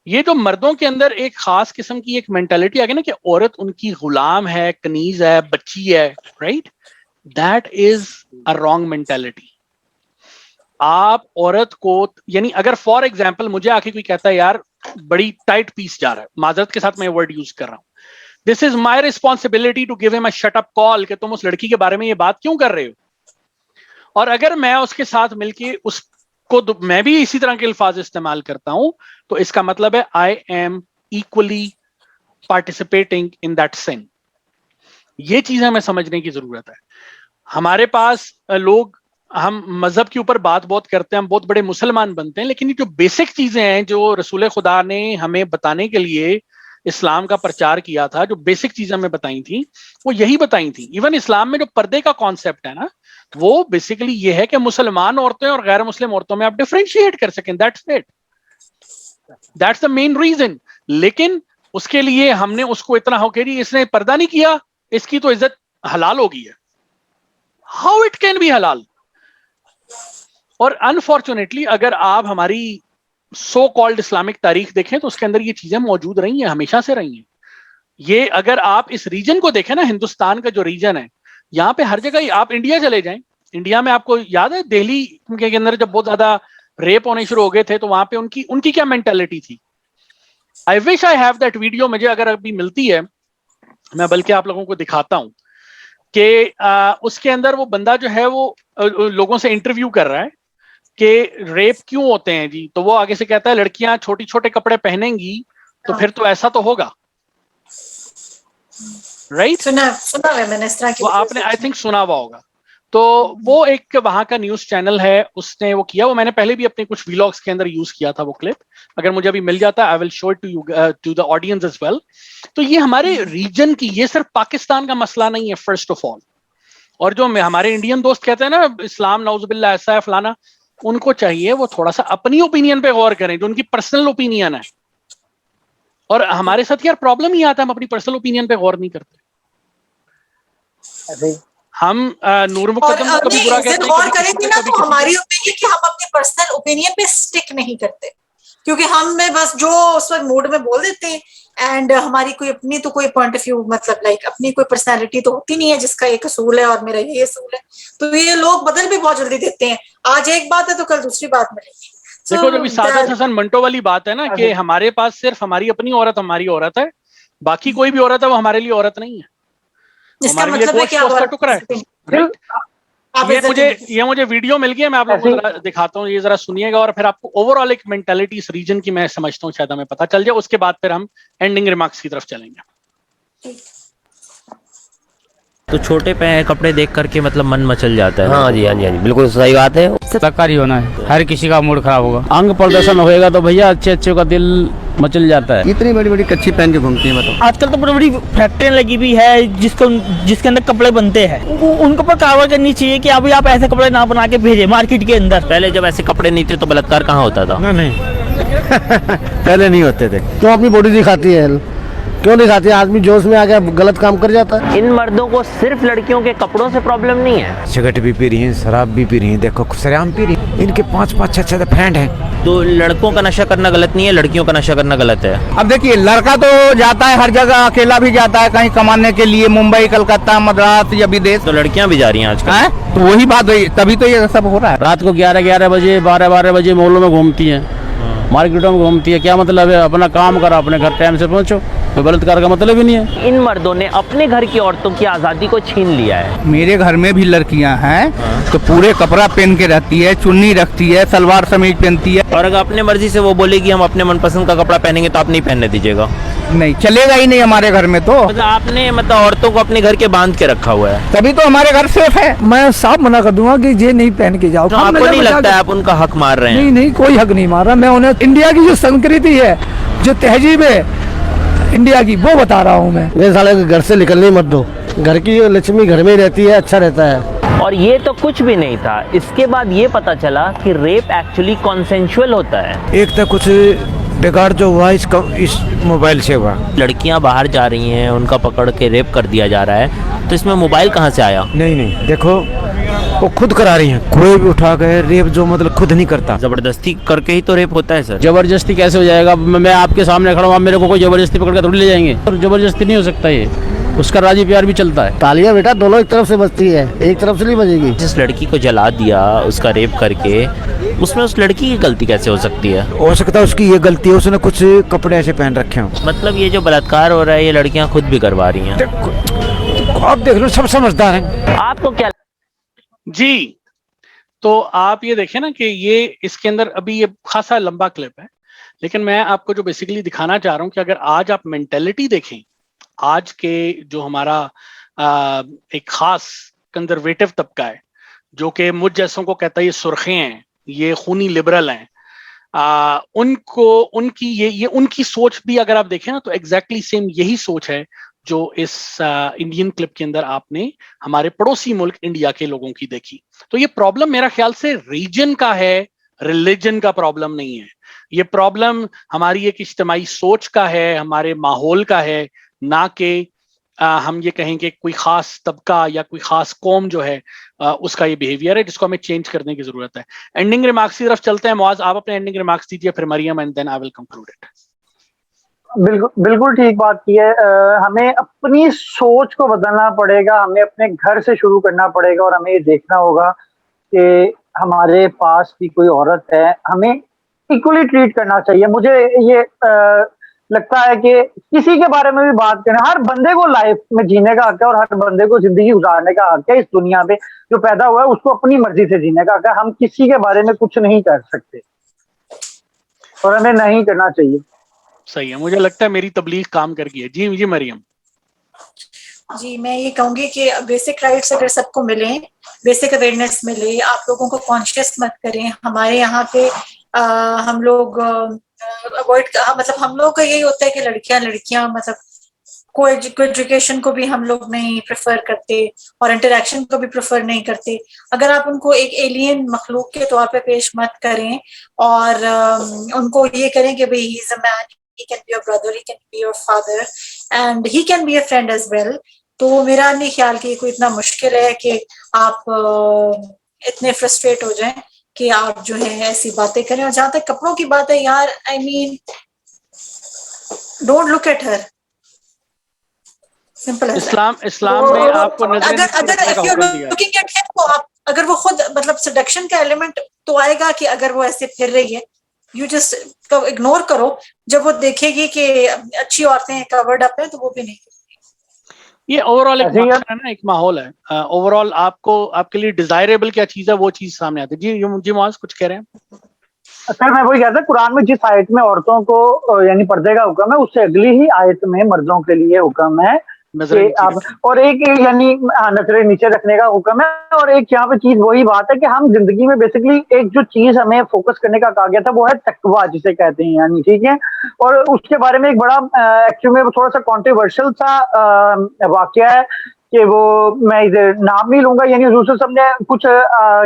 ये जो मर्दों के अंदर एक खास किस्म की एक मेंटालिटी आ गई ना कि औरत उनकी गुलाम है, कनीज है, बच्ची है, right? That is a wrong mentality. आप औरत को, यानी अगर फॉर एग्जाम्पल मुझे आके कोई कहता है यार बड़ी टाइट पीस जा रहा है, माजरत के साथ मैं वर्ड यूज कर रहा हूं, this is my responsibility to give him a shut up call कि तुम उस लड़की के बारे में ये बात क्यों कर रहे हो। और अगर मैं उसके साथ मिलके उसको मैं भी इसी तरह के अल्फाज इस्तेमाल करता हूं, तो इसका मतलब है I am equally participating in that sin. ये चीज हमें समझने की जरूरत है। हमारे पास लोग, हम मजहब के ऊपर बात बहुत करते हैं, हम बहुत बड़े मुसलमान बनते हैं, लेकिन ये जो बेसिक चीजें हैं जो रसूल खुदा ने हमें बताने के लिए इस्लाम का प्रचार किया था, जो बेसिक चीजें हमें बताई थी, वो यही बताई थी। इवन इस्लाम में जो पर्दे का कॉन्सेप्ट है ना, वो बेसिकली ये है कि मुसलमान औरतें और गैर मुस्लिम औरतों में आप डिफरेंशिएट कर सकें। That's it, that's the main reason. लेकिन उसके लिए हमने उसको इतना हो कि इसने पर्दा नहीं किया, इसकी तो इज्जत हलाल हो गई है। हाउ इट कैन बी हलाल? और अनफॉर्चुनेटली अगर आप हमारी सो कॉल्ड इस्लामिक तारीख देखें तो उसके अंदर ये चीजें मौजूद रही हैं, हमेशा से रही हैं। ये अगर आप इस रीजन को देखें ना, हिंदुस्तान का जो रीजन है, यहाँ पे हर जगह, आप इंडिया चले जाएं, इंडिया में आपको याद है दिल्ली के अंदर जब बहुत ज्यादा रेप होने शुरू हो गए थे, तो वहां पे उनकी क्या मेंटेलिटी थी। I wish I have that video, मुझे अगर अभी मिलती है मैं बल्कि आप लोगों को दिखाता हूं कि उसके अंदर वो बंदा जो है वो लोगों से इंटरव्यू कर रहा है कि रेप क्यों होते हैं जी। तो वो आगे से कहता है लड़कियां छोटे छोटे कपड़े पहनेंगी तो फिर तो ऐसा तो होगा, राइट? सुना है मैंने इस तरह की, वो आपने आई थिंक सुना हुआ होगा। तो वो एक वहां का न्यूज चैनल है, उसने वो किया, वो मैंने पहले भी अपने कुछ व्लॉग्स के अंदर यूज किया था वो क्लिप। अगर मुझे अभी मिल जाता I will show it to you, to the audience as well. तो ये हमारे रीजन की, ये सिर्फ पाकिस्तान का मसला नहीं है फर्स्ट ऑफ ऑल। और जो हमारे इंडियन दोस्त कहते हैं ना इस्लाम नाउजुबिल्लाह ऐसा है फलाना, उनको चाहिए वो थोड़ा सा अपनी ओपिनियन पे गौर करें, जो उनकी पर्सनल ओपिनियन है। और हमारे साथ यार प्रॉब्लम ही आता है, हम अपनी पर्सनल ओपिनियन पे गौर नहीं करते। हम नूर मुकद्दम को कभी बुरा कहते हैं, गौर करेंगे ना तो हमारी ओपिनियन कि हम अपनी पर्सनल ओपिनियन पे स्टिक नहीं करते, क्योंकि हम में बस जो उस वक्त मूड में बोल देते हैं, एंड हमारी कोई अपनी तो कोई पॉइंट ऑफ व्यू, मतलब लाइक अपनी कोई पर्सनालिटी तो होती नहीं है जिसका एक असूल है और मेरा ये असूल है। तो ये लोग बदल भी बहुत जल्दी देते हैं, आज एक बात है तो कल दूसरी बात मिलेगी। देखो जब सादत हसन मंटो वाली बात है ना कि हमारे पास सिर्फ हमारी अपनी औरत हमारी औरत है, बाकी कोई भी औरत है वो हमारे लिए औरत नहीं है, इसका मतलब है क्या टुकड़ा है। ये मुझे वीडियो मिल गया, मैं आप लोगों को दिखाता हूँ, ये जरा सुनिएगा और फिर आपको ओवरऑल एक मेंटालिटी इस रीजन की मैं समझता हूँ शायद हमें पता चल जाए, उसके बाद फिर हम एंडिंग रिमार्क्स की तरफ चलेंगे। तो छोटे पे कपड़े देख करके मतलब मन मचल जाता है। हाँ जी, हाँ जी, हाँ जी, बिल्कुल सही बात है। सरकारी होना है, हर किसी का मूड खराब होगा। अंग प्रदर्शन होएगा तो भैया अच्छे अच्छे का दिल मचल जाता है। इतनी बड़ी बड़ी कच्ची पहन के घूमती है मतलब। आजकल तो बड़ी बड़ी फैक्ट्रियां लगी हुई है जिसके अंदर कपड़े बनते हैं, उनके ऊपर कार्रवाई करनी चाहिए कि अभी आप ऐसे कपड़े ना बना के भेजे मार्केट के अंदर। पहले जब ऐसे कपड़े नहीं थे तो बलात्कार कहाँ होता था? नहीं पहले नहीं होते थे। तो अपनी बॉडी दिखाती है, क्यों दिखाती है? आदमी जोश में आ गया गलत काम कर जाता है। इन मर्दों को सिर्फ लड़कियों के कपड़ों से प्रॉब्लम नहीं है, सिगरेट भी पी रही हैं, शराब भी पी रही हैं, देखो सरेआम पी रही हैं। इनके 5-5 6 फ्रेंड हैं। तो लड़कों का नशा करना गलत नहीं है, लड़कियों का नशा करना गलत है। अब देखिए लड़का तो जाता है हर जगह, अकेला भी जाता है कहीं कमाने के लिए, मुंबई कलकत्ता मद्रास या विदेश। तो लड़कियां भी जा रही हैं आजकल। तो वही बात हुई, तभी तो ये सब हो रहा है। रात को 11 बजे 12 बजे मोहल्लों में घूमती है, मार्केटों में घूमती है। क्या मतलब है? अपना काम करो, अपने घर टाइम से पहुंचो, कोई बलात्कार का मतलब ही नहीं है। इन मर्दों ने अपने घर की औरतों की आजादी को छीन लिया है। मेरे घर में भी लड़कियां हैं तो पूरे कपड़ा पहन के रहती है, चुन्नी रखती है, सलवार समीज पहनती है। और अगर अपने मर्जी से वो बोलेगी हम अपने मनपसंद का कपड़ा पहनेंगे तो आप नहीं पहनने दीजिएगा? नहीं चलेगा ही नहीं हमारे घर में। तो मतलब आपने औरतों को अपने घर के बांध के रखा हुआ है, तभी तो हमारे घर सेफ है। मैं साफ मना कर दूंगा कि ये नहीं पहन के जाओ। तो आपको नहीं लगता है आप उनका हक मार रहे हैं? नहीं नहीं, कोई हक नहीं मार रहा मैं उन्हें। इंडिया की जो संस्कृति है, जो तहजीब है इंडिया की, वो बता रहा हूँ मैं। मेरे साले घर से निकलने मत दो, घर की लक्ष्मी घर में ही रहती है, अच्छा रहता है। और ये तो कुछ भी नहीं था, इसके बाद ये पता चला कि रेप एक्चुअली कॉन्सेंशुअल होता है। एक तो कुछ बिगाड़ जो हुआ इस मोबाइल से हुआ। लड़कियां बाहर जा रही हैं, उनका पकड़ के रेप कर दिया जा रहा है, तो इसमें मोबाइल कहाँ से आया? नहीं देखो वो खुद करा रही हैं, कोई भी उठा गए रेप जो मतलब खुद नहीं करता। जबरदस्ती करके ही तो रेप होता है सर। जबरदस्ती कैसे हो जाएगा? मैं आपके सामने खड़ा हूँ, आप मेरे को कोई जबरदस्ती पकड़ के थोड़ी ले जाएंगे। और जबरदस्ती नहीं हो सकता, ये उसका राजी प्यार भी चलता है। तालियां बेटा दोनों एक तरफ से बजती है, एक तरफ से नहीं बजेगी। जिस लड़की को जला दिया उसका रेप करके, उसमें उस लड़की की गलती कैसे हो सकती है? हो सकता है उसकी ये गलती है, उसने कुछ कपड़े ऐसे पहन रखे हो। मतलब ये जो बलात्कार हो रहा है ये लड़कियां खुद भी करवा रही हैं। आप देख लो, सब समझदार हैं। आपको क्या जी? तो आप ये देखें ना कि ये इसके अंदर अभी ये खासा लंबा क्लिप है, लेकिन मैं आपको जो बेसिकली दिखाना चाह रहा हूं कि अगर आज आप मेंटेलिटी देखें, आज के जो हमारा एक खास कंजर्वेटिव तबका है जो कि मुझ जैसों को कहता है ये सुर्खे हैं, ये खूनी लिबरल हैं, उनको उनकी ये उनकी सोच भी अगर आप देखें ना तो एग्जैक्टली सेम यही सोच है जो इस इंडियन क्लिप के अंदर आपने हमारे पड़ोसी मुल्क इंडिया के लोगों की देखी। तो ये प्रॉब्लम मेरा ख्याल से रीजन का है, रिलीजन का प्रॉब्लम नहीं है। ये प्रॉब्लम हमारी एक इज्तिमाई सोच का है, हमारे माहौल का है, ना कि हम ये कहें कि कोई खास तबका या कोई खास कौम जो है उसका ये बिहेवियर है जिसको हमें चेंज करने की जरूरत है। एंडिंग रिमार्क्स की तरफ चलते हैं। मुआज, आप अपने एंडिंग रिमार्क्स दीजिए, फिर Mariam, and then I will conclude it. बिल्कुल ठीक बात की है। हमें अपनी सोच को बदलना पड़ेगा, हमें अपने घर से शुरू करना पड़ेगा और हमें ये देखना होगा कि हमारे पास भी कोई औरत है, हमें इक्वली ट्रीट करना चाहिए। मुझे ये लगता है कि किसी के बारे में भी बात करना, हर बंदे को लाइफ में जीने का हक है और हर बंदे को जिंदगी गुजारने का हक है। इस दुनिया पे जो पैदा हुआ है उसको अपनी मर्जी से जीने का हक है। हम किसी के बारे में कुछ नहीं कर सकते और हमें नहीं करना चाहिए। सही है, मुझे लगता है मेरी तबलीग काम कर गई है। जी मरियम। जी, मैं ये कहूंगी कि बेसिक राइट्स अगर सबको मिले, बेसिक अवेयरनेस मिले, आप लोगों को कॉन्शियस मत करें। हमारे यहाँ पे हम लोग अवॉइड, मतलब हम लोग का यही होता है कि लड़कियां मतलब को एजुकेशन को भी हम लोग नहीं प्रेफर करते और इंटरेक्शन को भी प्रेफर नहीं करते। अगर आप उनको एक एलियन मखलूक के तौर पे पेश मत करें और उनको ये करें कि भाई he is a man, he can be your brother, he can be your father and he can be a friend as well, तो मेरा नहीं ख्याल कि कोई इतना मुश्किल है कि आप इतने फ्रस्ट्रेट हो जाएं कि आप जो है ऐसी बातें करें। और जहां तक कपड़ों की बात है यार, I mean don't look at her, simple है। इस्लाम में आपको अगर if you're looking at him, तो आप अगर वो खुद मतलब सेडक्शन का एलिमेंट तो आएगा कि अगर वो ऐसे फिर रही है, यू जस्ट इग्नोर करो। जब वो देखेगी कि अच्छी औरतें कवर्ड अप है तो वो भी नहीं। ये ओवरऑल एक है ना, एक माहौल है। ओवरऑल आपको आपके लिए डिजायरेबल क्या चीज है वो चीज सामने आती है। जी मुआज कुछ कह रहे हैं? सर मैं वही कहता, कुरान में जिस आयत में औरतों को यानी पर्दे का हुक्म है, उससे अगली ही आयत में मर्दों के लिए हुक्म है कि आप, और एक यानी नजरें नीचे रखने का हुक्म है। और एक यहाँ पे चीज वही बात है कि हम जिंदगी में बेसिकली एक जो चीज हमें फोकस करने का कहा गया था वो है तकवा, जिसे कहते हैं, यानी ठीक है। और उसके बारे में एक बड़ा एक्चुअली में थोड़ा सा कॉन्ट्रोवर्शियल सा वाकया है कि वो मैं इधर नाम नहीं लूंगा, यानी हुजूर साहब ने कुछ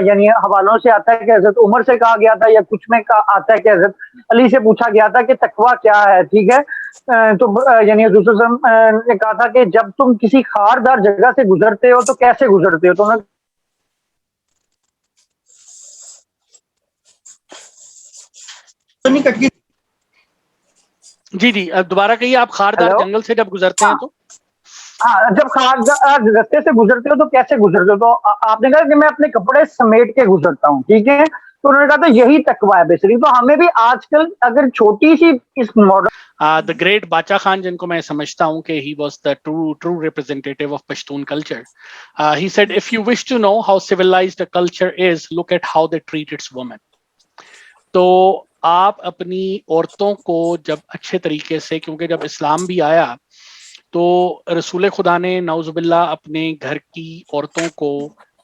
यानी हवालों से आता है कि हजरत उमर से कहा गया था या कुछ में आता है कि हजरत अली से पूछा गया था कि तकवा क्या है, ठीक है। तो यानी हुजूर साहब ने कहा था कि जब तुम किसी खारदार जगह से गुजरते हो तो कैसे गुजरते हो, तो उन्होंने जी अब दोबारा कहिए, आप खारदार जंगल से जब गुजरते हैं तो? हाँ, जब खारदार रास्ते से गुजरते हो तो कैसे गुजरते हो, तो आपने कहा कि मैं अपने कपड़े समेट के गुजरता हूँ, ठीक है। तो उन्होंने कहा था यही तकवा है बेसिकली। तो हमें भी आजकल अगर छोटी सी इस मॉडल द ग्रेट बाचा खान, जिनको मैं समझता हूँ कि he was the true representative of Pashtun culture, he said if you wish to know how civilised a culture is, look at how they treat its women. तो आप अपनी औरतों को जब अच्छे तरीके से, क्योंकि जब इस्लाम भी आया तो रसूल खुदा ने नौजुबिल्ला अपने घर की औरतों को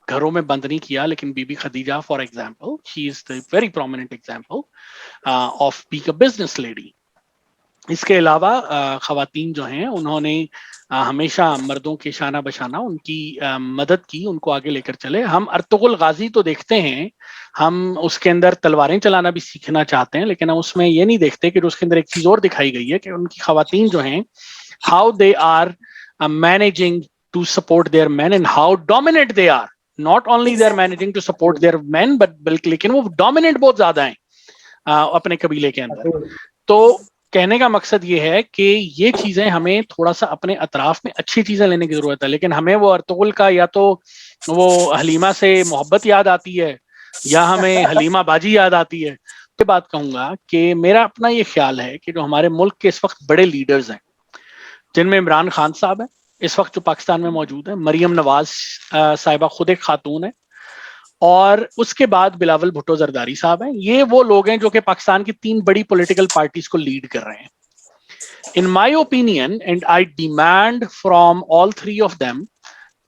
घरों में बंद नहीं किया, लेकिन Bibi Khadija for example, she is the very prominent example of being a business lady. इसके अलावा खवातीन जो हैं उन्होंने हमेशा मर्दों के शाना बशाना उनकी मदद की, उनको आगे लेकर चले। हम अर्तुगरुल गाजी तो देखते हैं, हम उसके अंदर तलवारें चलाना भी सीखना चाहते हैं, लेकिन हम उसमें ये नहीं देखते कि उसके अंदर एक चीज और दिखाई गई है कि उनकी खवातीन जो हैं how they are managing to support their men and how dominant they are. Not only they are managing to support their men, but लेकिन वो dominant बहुत ज्यादा हैं अपने कबीले के अंदर। तो कहने का मकसद ये है कि ये चीजें हमें थोड़ा सा अपने अतराफ में अच्छी चीजें लेने की जरूरत है, लेकिन हमें वो अर्तुगरुल का या तो वो हलीमा से मोहब्बत याद आती है या हमें हलीमा बाजी याद आती है। तो बात कहूंगा कि मेरा अपना ये ख्याल है कि जो हमारे मुल्क के इस वक्त बड़े लीडर्स हैं, जिनमें इमरान खान साहब है इस वक्त जो पाकिस्तान में मौजूद है, मरियम नवाज साहिबा खुद एक खातून है, और उसके बाद बिलावल भुट्टो जरदारी साहब हैं। ये वो लोग हैं जो कि पाकिस्तान की 3 बड़ी पॉलिटिकल पार्टीज को लीड कर रहे हैं। In my opinion, and I demand from all 3 of them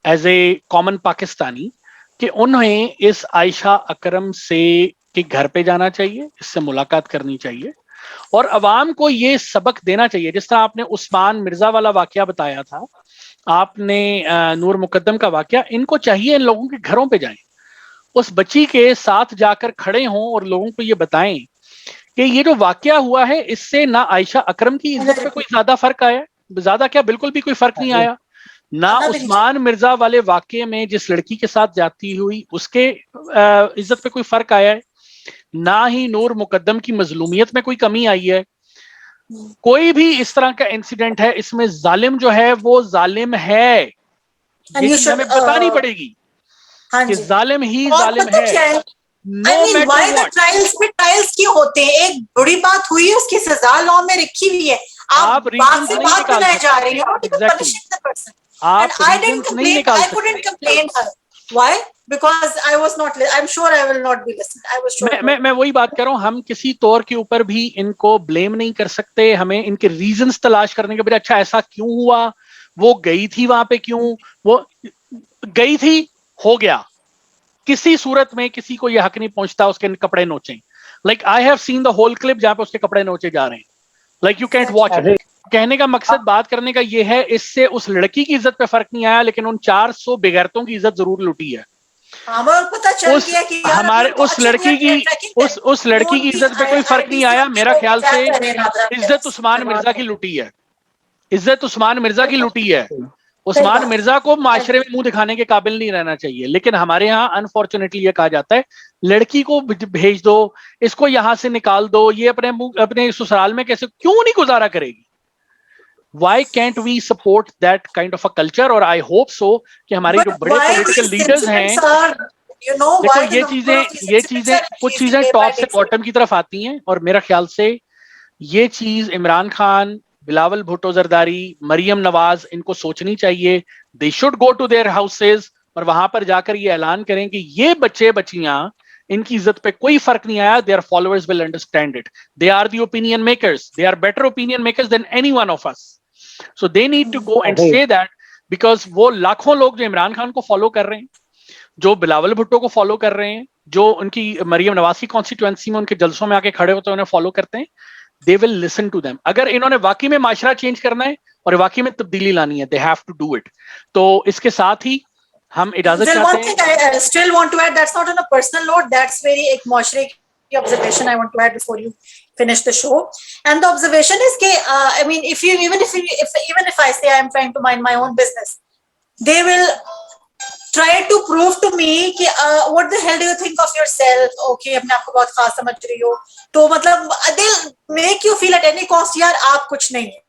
as a common Pakistani, कि उन्हें इस आयशा अकरम से के घर पे जाना चाहिए, इससे मुलाकात करनी चाहिए और अवाम को ये सबक देना चाहिए। जिस तरह आपने उस्मान मिर्जा वाला वाकया बताया था, आपने नूर मुकद्दम का वाकया, इनको चाहिए इन लोगों के घरों पे जाएं, उस बच्ची के साथ जाकर खड़े हों और लोगों को ये बताएं कि ये जो वाकया हुआ है इससे ना आयशा अकरम की इज्जत पे कोई ज्यादा फर्क आया, ज्यादा क्या बिल्कुल भी कोई फर्क नहीं आया, ना उस्मान मिर्जा वाले वाकये में जिस लड़की के साथ जाती हुई उसके इज्जत पे कोई फर्क आया है, ना ही नूर मुकद्दम की मजलूमियत में कोई कमी आई है। कोई भी इस तरह का इंसिडेंट है, इसमें जालिम जो है वो जालिम है, ये चीज हमें बतानी पड़ेगी कि जालिम ही जालिम है। ट्रायल्स क्यों होते हैं? एक बुरी बात हुई है, उसकी सजा लॉ में रखी हुई है, आप बात से बात बनाए जा रहे हैं। I didn't complain. I couldn't complain her. Why? Because I was not. I'm sure I will not be listened. I was sure. मैं वही बात कर रहा हूँ, हम किसी तौर के ऊपर भी इनको ब्लेम नहीं कर सकते, हमें इनके रीजंस तलाश करने के बजाय अच्छा ऐसा क्यों हुआ, वो गई थी वहां पे, क्यों वो गई थी, हो गया, किसी सूरत में किसी को ये हक नहीं पहुंचता उसके कपड़े नोचें। Like I have seen the whole clip जहाँ पे उसके कपड़े नोचे जा रहे हैं। Like you can't watch it. कहने का मकसद बात करने का ये है, इससे उस लड़की की इज्जत पे फर्क नहीं आया, लेकिन उन 400 बेगैरतों की इज्जत जरूर लूटी है। पता चल गया कि हमारे उस लड़की की इज्जत पे कोई फर्क नहीं आया। मेरा ख्याल से इज्जत उस्मान मिर्जा की लूटी है, इज्जत उस्मान मिर्जा की लूटी है। उस्मान मिर्जा को माशरे में मुंह दिखाने के काबिल नहीं रहना चाहिए, लेकिन हमारे यहाँ अनफॉर्चुनेटली ये कहा जाता है लड़की को भेज दो, इसको यहाँ से निकाल दो, ये अपने ससुराल में कैसे क्यों नहीं गुजारा करेगी। Why can't we support that kind of a culture? और I hope so कि हमारे जो बड़े पॉलिटिकल लीडर्स हैं, देखो ये चीजें कुछ चीजें टॉप से बॉटम की तरफ आती हैं, और मेरा ख्याल से ये चीज इमरान खान, बिलावल भुट्टो जरदारी, मरियम नवाज, इनको सोचनी चाहिए। They should go to their houses और वहां पर जाकर ये ऐलान करें कि ये बच्चे बच्चियां, इनकी इज्जत पे कोई फर्क नहीं आया। Their followers will understand it. They are the opinion makers, they are better opinion makers than any one of us. So they need to go and say that, because वो लाखों लोग जो इमरान खान को फॉलो कर रहे हैं, जो बिलावल भुट्टो को फॉलो कर रहे हैं, जो उनकी मरियम नवाज की कॉन्स्टिट्यूएंसी में उनके जलसों में आके खड़े होते हैं, उन्हें फॉलो करते हैं, they will listen to them। अगर इन्होंने वाकई में माशरा चेंज करना है और वाकई में तब्दीली लानी है, they have to do it। तो इसके साथ ही हम इजाजत चाहते हैं। I still want to add, that's not on a personal note, that's very एक माशरे की observation I want to add before you finish the show, and the observation is that I mean, even if I say I am trying to mind my own business, they will try to prove to me कि what the hell do you think of yourself? Okay, अपने आप को बहुत खास समझ रही हो, तो मतलब they'll make you feel at any cost यार आप कुछ नहीं है।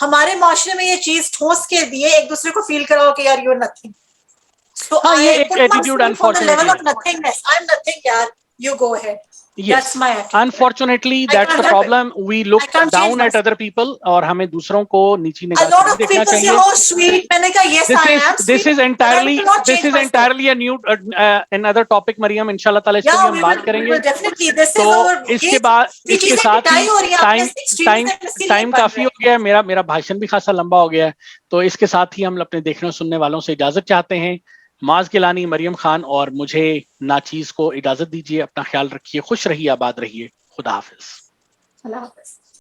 हमारे माशरे में ये चीज ठोस के दिए, एक दूसरे को फील कराओ कि यार you're nothing। So ये एक एटीट्यूड अनफॉर्चुनेटली, I'm nothing यार, you go ahead। Yes, that's my attitude। Unfortunately, that's the problem। We look down at other people और हमें दूसरों को नीची निगाह से देखना चाहिए। This is entirely a new another topic, Maryam. इंशाल्लाह ताला इस पे हम बात करेंगे। तो इसके बाद इसके साथ ही टाइम काफी हो गया है, मेरा भाषण भी खासा लंबा हो गया है, तो इसके साथ ही हम अपने देखने और सुनने वालों से इजाजत चाहते हैं। माज गिलानी, मरियम खान और मुझे नाचीज को इजाजत दीजिए। अपना ख्याल रखिए, खुश रहिए, आबाद रहिए। खुदा हाफिज।